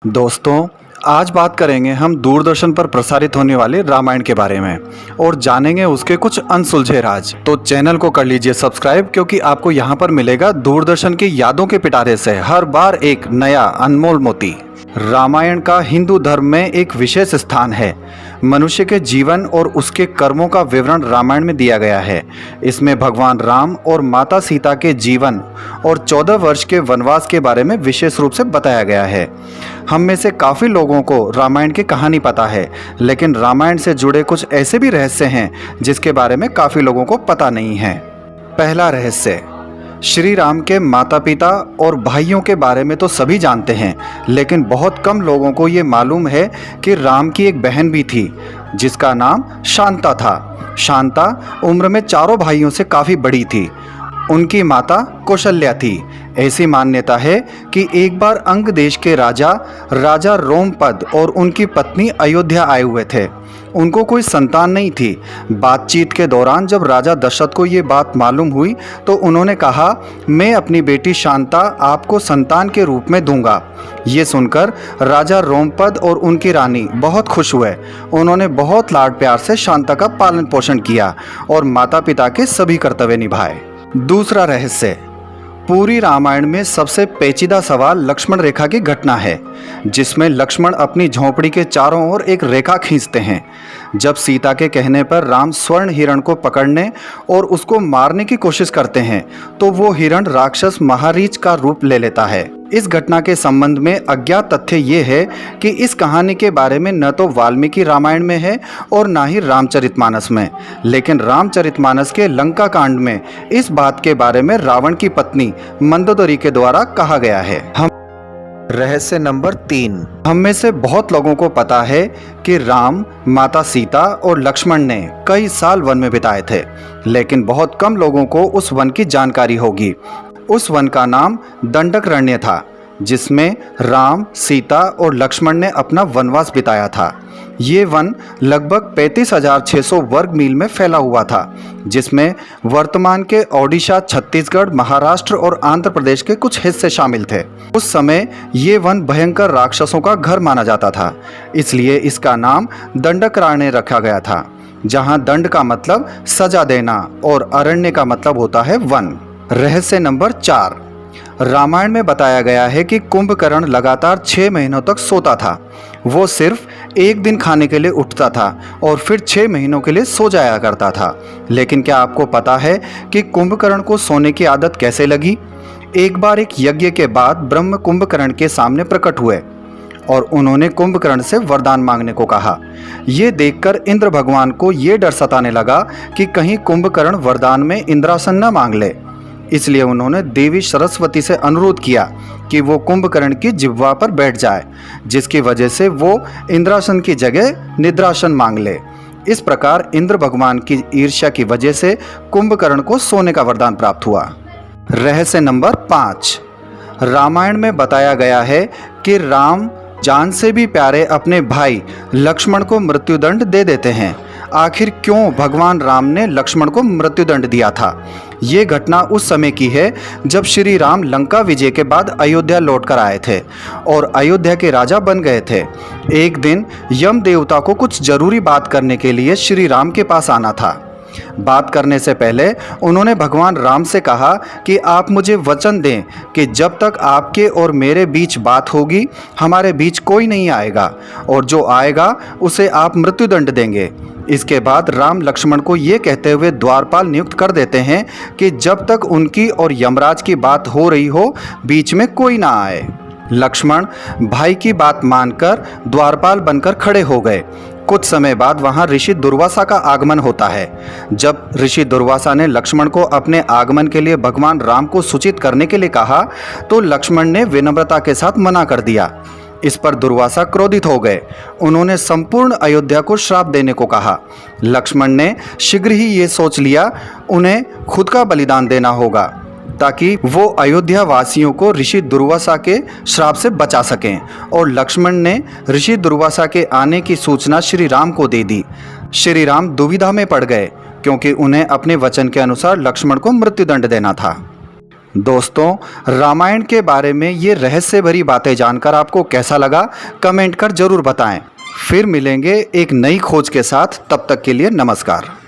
दोस्तों, आज बात करेंगे हम दूरदर्शन पर प्रसारित होने वाले रामायण के बारे में और जानेंगे उसके कुछ अनसुलझे राज। तो चैनल को कर लीजिए सब्सक्राइब, क्योंकि आपको यहाँ पर मिलेगा दूरदर्शन की यादों के पिटारे से हर बार एक नया अनमोल मोती। रामायण का हिंदू धर्म में एक विशेष स्थान है। मनुष्य के जीवन और उसके कर्मों का विवरण रामायण में दिया गया है। इसमें भगवान राम और माता सीता के जीवन और 14 वर्ष के वनवास के बारे में विशेष रूप से बताया गया है। हम में से काफ़ी लोगों को रामायण की कहानी पता है, लेकिन रामायण से जुड़े कुछ ऐसे भी रहस्य हैं जिसके बारे में काफ़ी लोगों को पता नहीं है। पहला रहस्य, श्री राम के माता पिता और भाइयों के बारे में तो सभी जानते हैं, लेकिन बहुत कम लोगों को ये मालूम है कि राम की एक बहन भी थी जिसका नाम शांता था। शांता उम्र में चारों भाइयों से काफ़ी बड़ी थी। उनकी माता कौशल्या थी। ऐसी मान्यता है कि एक बार अंग देश के राजा रोमपद और उनकी पत्नी अयोध्या आए हुए थे। उनको कोई संतान नहीं थी। बातचीत के दौरान जब राजा दशरथ को ये बात मालूम हुई तो उन्होंने कहा, मैं अपनी बेटी शांता आपको संतान के रूप में दूंगा। ये सुनकर राजा रोमपद और उनकी रानी बहुत खुश हुए। उन्होंने बहुत लाड प्यार से शांता का पालन पोषण किया और माता पिता के सभी कर्तव्य निभाए। दूसरा रहस्य, पूरी रामायण में सबसे पेचीदा सवाल लक्ष्मण रेखा की घटना है, जिसमें लक्ष्मण अपनी झोंपड़ी के चारों ओर एक रेखा खींचते हैं। जब सीता के कहने पर राम स्वर्ण हिरण को पकड़ने और उसको मारने की कोशिश करते हैं तो वो हिरण राक्षस महारीच का रूप ले लेता है। इस घटना के संबंध में अज्ञात तथ्य ये है कि इस कहानी के बारे में न तो वाल्मीकि रामायण में है और न ही रामचरितमानस में, लेकिन रामचरितमानस के लंका कांड में इस बात के बारे में रावण की पत्नी मंदोदरी के द्वारा कहा गया है। रहस्य नंबर 3, हम में से बहुत लोगों को पता है कि राम, माता सीता और लक्ष्मण ने कई साल वन में बिताए थे, लेकिन बहुत कम लोगों को उस वन की जानकारी होगी। उस वन का नाम दंडकारण्य था, जिसमें राम, सीता और लक्ष्मण ने अपना वनवास बिताया था। ये वन लगभग 35,600 वर्ग मील में फैला हुआ था, जिसमें वर्तमान के ओडिशा, छत्तीसगढ़, महाराष्ट्र और आंध्र प्रदेश के कुछ हिस्से शामिल थे। उस समय ये वन भयंकर राक्षसों का घर माना जाता था, इसलिए इसका नाम दंडकारण्य रखा गया था, जहाँ दंड का मतलब सजा देना और अरण्य का मतलब होता है वन। रहस्य नंबर 4, रामायण में बताया गया है कि कुंभकर्ण लगातार 6 महीनों तक सोता था। वो सिर्फ एक दिन खाने के लिए उठता था और फिर 6 महीनों के लिए सो जाया करता था। लेकिन क्या आपको पता है कि कुंभकर्ण को सोने की आदत कैसे लगी? एक बार एक यज्ञ के बाद ब्रह्म कुंभकर्ण के सामने प्रकट हुए और उन्होंने कुंभकर्ण से वरदान मांगने को कहा। ये देखकर इंद्र भगवान को ये डर सताने लगा कि कहीं कुंभकर्ण वरदान में इंद्रासन न मांग ले। इसलिए उन्होंने देवी सरस्वती से अनुरोध किया कि वो कुंभकर्ण की जिह्वा पर बैठ जाए, जिसकी वजह से वो इंद्रासन की जगह निद्रासन मांग ले। इस प्रकार इंद्र भगवान की ईर्ष्या की वजह से कुंभकर्ण को सोने का वरदान प्राप्त हुआ। रहस्य नंबर 5, रामायण में बताया गया है कि राम जान से भी प्यारे अपने भाई लक्ष्मण को मृत्युदंड दे देते हैं। आखिर क्यों भगवान राम ने लक्ष्मण को मृत्युदंड दिया था? ये घटना उस समय की है जब श्री राम लंका विजय के बाद अयोध्या लौटकर आए थे और अयोध्या के राजा बन गए थे। एक दिन यम देवता को कुछ जरूरी बात करने के लिए श्री राम के पास आना था। बात करने से पहले उन्होंने भगवान राम से कहा कि आप मुझे वचन दें कि जब तक आपके और मेरे बीच बात होगी, हमारे बीच कोई नहीं आएगा, और जो आएगा उसे आप मृत्युदंड देंगे। इसके बाद राम लक्ष्मण को ये कहते हुए द्वारपाल नियुक्त कर देते हैं कि जब तक उनकी और यमराज की बात हो रही हो, बीच में कोई ना आए। लक्ष्मण भाई की बात मानकर द्वारपाल बनकर खड़े हो गए। कुछ समय बाद वहां ऋषि दुर्वासा का आगमन होता है। जब ऋषि दुर्वासा ने लक्ष्मण को अपने आगमन के लिए भगवान राम को सूचित करने के लिए कहा तो लक्ष्मण ने विनम्रता के साथ मना कर दिया। इस पर दुर्वासा क्रोधित हो गए। उन्होंने संपूर्ण अयोध्या को श्राप देने को कहा। लक्ष्मण ने शीघ्र ही ये सोच लिया, उन्हें खुद का बलिदान देना होगा ताकि वो अयोध्या वासियों को ऋषि दुर्वासा के श्राप से बचा सकें, और लक्ष्मण ने ऋषि दुर्वासा के आने की सूचना श्री राम को दे दी। श्री राम दुविधा में पड़ गए, क्योंकि उन्हें अपने वचन के अनुसार लक्ष्मण को मृत्युदंड देना था। दोस्तों, रामायण के बारे में ये रहस्य भरी बातें जानकर आपको कैसा लगा, कमेंट कर जरूर बताएं। फिर मिलेंगे एक नई खोज के साथ, तब तक के लिए नमस्कार।